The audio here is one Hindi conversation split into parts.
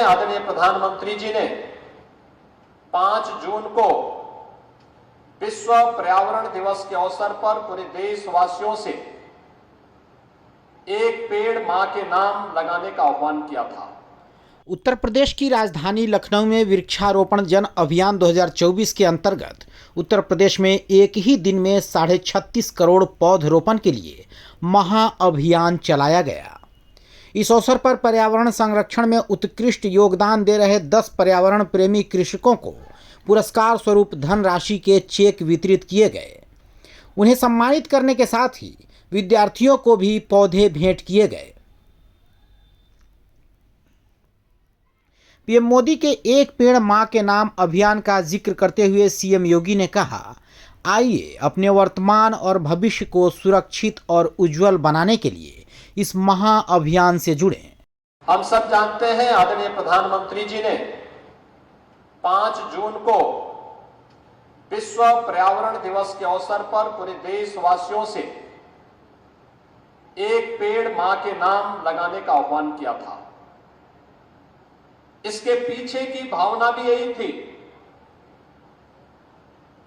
आदरणीय प्रधानमंत्री जी ने 5 जून को विश्व पर्यावरण दिवस के अवसर पर पूरे देशवासियों से एक पेड़ मां के नाम लगाने का आह्वान किया था। उत्तर प्रदेश की राजधानी लखनऊ में वृक्षारोपण जन अभियान 2024 के अंतर्गत उत्तर प्रदेश में एक ही दिन में 36.5 करोड़ पौधरोपण के लिए महाअभियान चलाया गया। इस अवसर पर पर्यावरण संरक्षण में उत्कृष्ट योगदान दे रहे 10 पर्यावरण प्रेमी कृषकों को पुरस्कार स्वरूप धनराशि के चेक वितरित किए गए। उन्हें सम्मानित करने के साथ ही विद्यार्थियों को भी पौधे भेंट किए गए। पीएम मोदी के एक पेड़ मां के नाम अभियान का जिक्र करते हुए सीएम योगी ने कहा, आइए अपने वर्तमान और भविष्य को सुरक्षित और उज्जवल बनाने के लिए इस महाअभियान से जुड़ें। हम सब जानते हैं आदरणीय प्रधानमंत्री जी ने 5 जून को विश्व पर्यावरण दिवस के अवसर पर पूरे देशवासियों से एक पेड़ मां के नाम लगाने का आह्वान किया था। इसके पीछे की भावना भी यही थी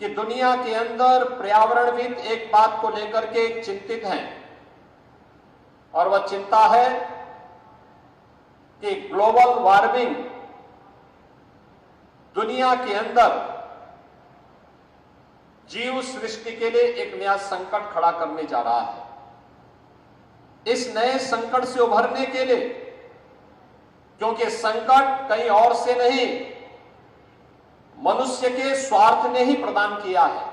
कि दुनिया के अंदर पर्यावरणविद एक बात को लेकर के चिंतित हैं और वह चिंता है कि ग्लोबल वार्मिंग दुनिया के अंदर जीव सृष्टि के लिए एक नया संकट खड़ा करने जा रहा है। इस नए संकट से उभरने के लिए, क्योंकि संकट कहीं और से नहीं, मनुष्य के स्वार्थ ने ही प्रदान किया है,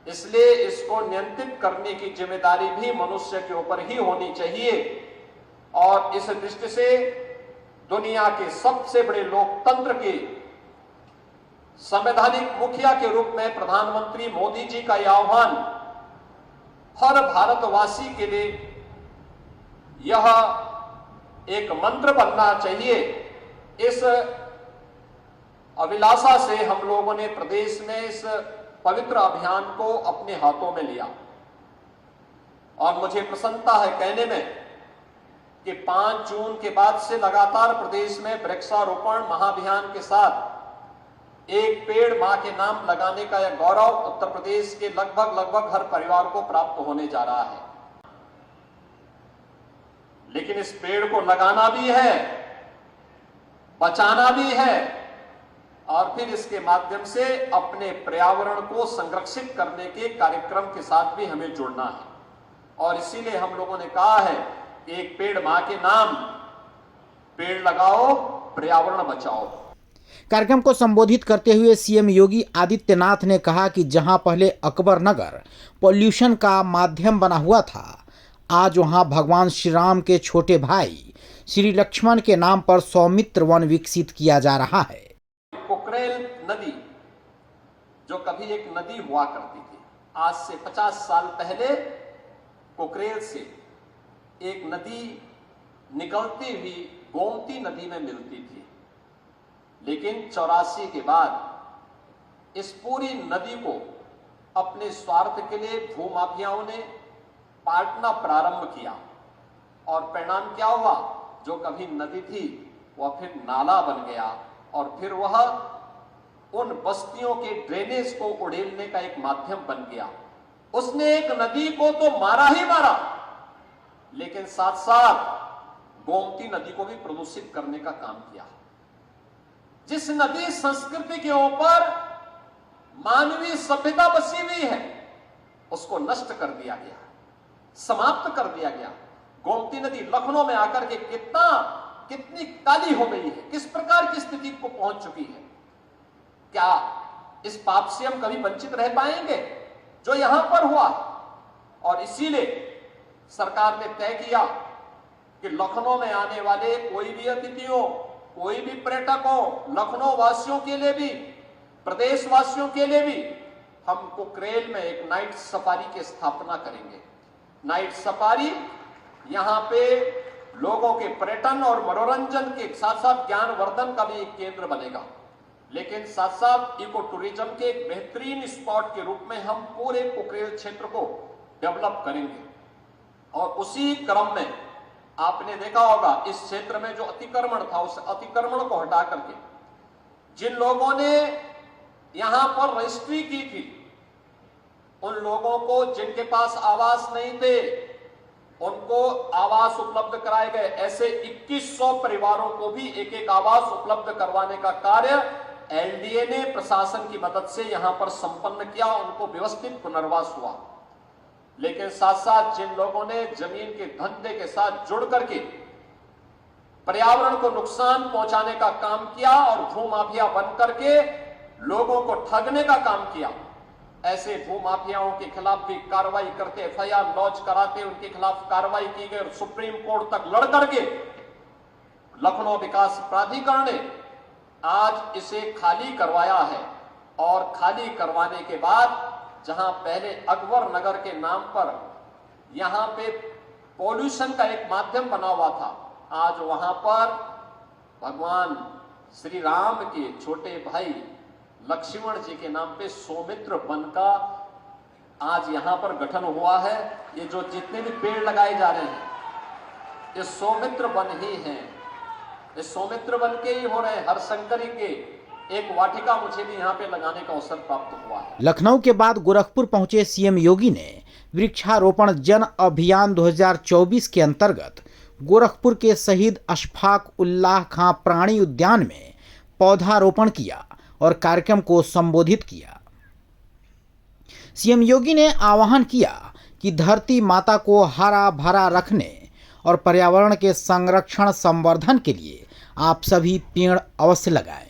इसलिए इसको नियंत्रित करने की जिम्मेदारी भी मनुष्य के ऊपर ही होनी चाहिए। और इस दृष्टि से दुनिया के सबसे बड़े लोकतंत्र के संवैधानिक मुखिया के रूप में प्रधानमंत्री मोदी जी का यह आह्वान हर भारतवासी के लिए यह एक मंत्र बनना चाहिए। इस अभिलाषा से हम लोगों ने प्रदेश में इस पवित्र अभियान को अपने हाथों में लिया और मुझे प्रसन्नता है कहने में कि 5 जून के बाद से लगातार प्रदेश में वृक्षारोपण महाअभियान के साथ एक पेड़ मां के नाम लगाने का यह गौरव उत्तर प्रदेश के लगभग हर परिवार को प्राप्त होने जा रहा है। लेकिन इस पेड़ को लगाना भी है, बचाना भी है और फिर इसके माध्यम से अपने पर्यावरण को संरक्षित करने के कार्यक्रम के साथ भी हमें जुड़ना है। और इसीलिए हम लोगों ने कहा है कि एक पेड़ मां के नाम, पेड़ लगाओ, पर्यावरण बचाओ। कार्यक्रम को संबोधित करते हुए सीएम योगी आदित्यनाथ ने कहा कि जहां पहले अकबर नगर पॉल्यूशन का माध्यम बना हुआ था, आज वहां भगवान श्री राम के छोटे भाई श्री लक्ष्मण के नाम पर सौमित्र वन विकसित किया जा रहा है। कोकरेल नदी जो कभी एक नदी हुआ करती थी, आज से 50 साल पहले कोकरेल से एक नदी निकलती हुई गोमती नदी में मिलती थी। लेकिन 84 के बाद इस पूरी नदी को अपने स्वार्थ के लिए भूमाफियाओं ने पाटना प्रारंभ किया और परिणाम क्या हुआ? जो कभी नदी थी वह फिर नाला बन गया और फिर वह उन बस्तियों के ड्रेनेज को उड़ेलने का एक माध्यम बन गया। उसने एक नदी को तो मारा ही मारा, लेकिन साथ साथ गोमती नदी को भी प्रदूषित करने का काम किया। जिस नदी संस्कृति के ऊपर मानवीय सभ्यता बसी हुई है, उसको नष्ट कर दिया गया, समाप्त कर दिया गया। गोमती नदी लखनऊ में आकर के कितनी काली हो गई है, किस प्रकार की स्थिति को पहुंच चुकी है। क्या इस पाप से हम कभी वंचित रह पाएंगे जो यहां पर हुआ? और इसीलिए सरकार ने तय किया कि लखनऊ में आने वाले कोई भी अतिथियों, कोई भी पर्यटक हो, लखनऊ वासियों के लिए भी, प्रदेश वासियों के लिए भी हम कोकरेल में एक नाइट सफारी की स्थापना करेंगे। नाइट सफारी यहां पे लोगों के पर्यटन और मनोरंजन के साथ साथ ज्ञानवर्धन का भी एक केंद्र बनेगा, लेकिन साथ साथ इको टूरिज्म के एक बेहतरीन स्पॉट के रूप में हम पूरे कोकरेल क्षेत्र को डेवलप करेंगे। और उसी क्रम में आपने देखा होगा इस क्षेत्र में जो अतिक्रमण था उस अतिक्रमण को हटा करके जिन लोगों ने यहां पर रजिस्ट्री की थी उन लोगों को जिनके पास आवास नहीं थे उनको आवास उपलब्ध कराए गए। ऐसे 2100 परिवारों को भी एक एक आवास उपलब्ध करवाने का कार्य एलडीए ने प्रशासन की मदद से यहां पर संपन्न किया, उनको व्यवस्थित पुनर्वास हुआ। लेकिन साथ साथ जिन लोगों ने जमीन के धंधे के साथ जुड़ करके पर्यावरण को नुकसान पहुंचाने का काम किया और भूमाफिया बन करके लोगों को ठगने का काम किया, ऐसे भूमाफियाओं के खिलाफ भी कार्रवाई करते, एफआईआर लॉन्च कराते, उनके खिलाफ कार्रवाई की गई और सुप्रीम कोर्ट तक लड़ करके लखनऊ विकास प्राधिकरण ने आज इसे खाली करवाया है। और खाली करवाने के बाद जहां पहले अकबर नगर के नाम पर यहां पे पॉल्यूशन का एक माध्यम बना हुआ था, आज वहां पर भगवान श्री राम के छोटे भाई लक्ष्मण जी के नाम पे सौमित्र वन का आज यहां पर गठन हुआ है। ये जो जितने भी पेड़ लगाए जा रहे हैं ये सौमित्र वन ही हैं, ये सौमित्र वन के ही हो रहे हैं। हरशंकरी के एक वाटिका मुझे भी यहाँ पे लगाने का अवसर प्राप्त हुआ है। लखनऊ के बाद गोरखपुर पहुंचे सीएम योगी ने वृक्षारोपण जन अभियान 2024 के अंतर्गत गोरखपुर के शहीद अशफाक उल्लाह खां प्राणी उद्यान में पौधारोपण किया और कार्यक्रम को संबोधित किया। सीएम योगी ने आह्वान किया कि धरती माता को हरा भरा रखने और पर्यावरण के संरक्षण संवर्धन के लिए आप सभी पेड़ अवश्य लगाएं।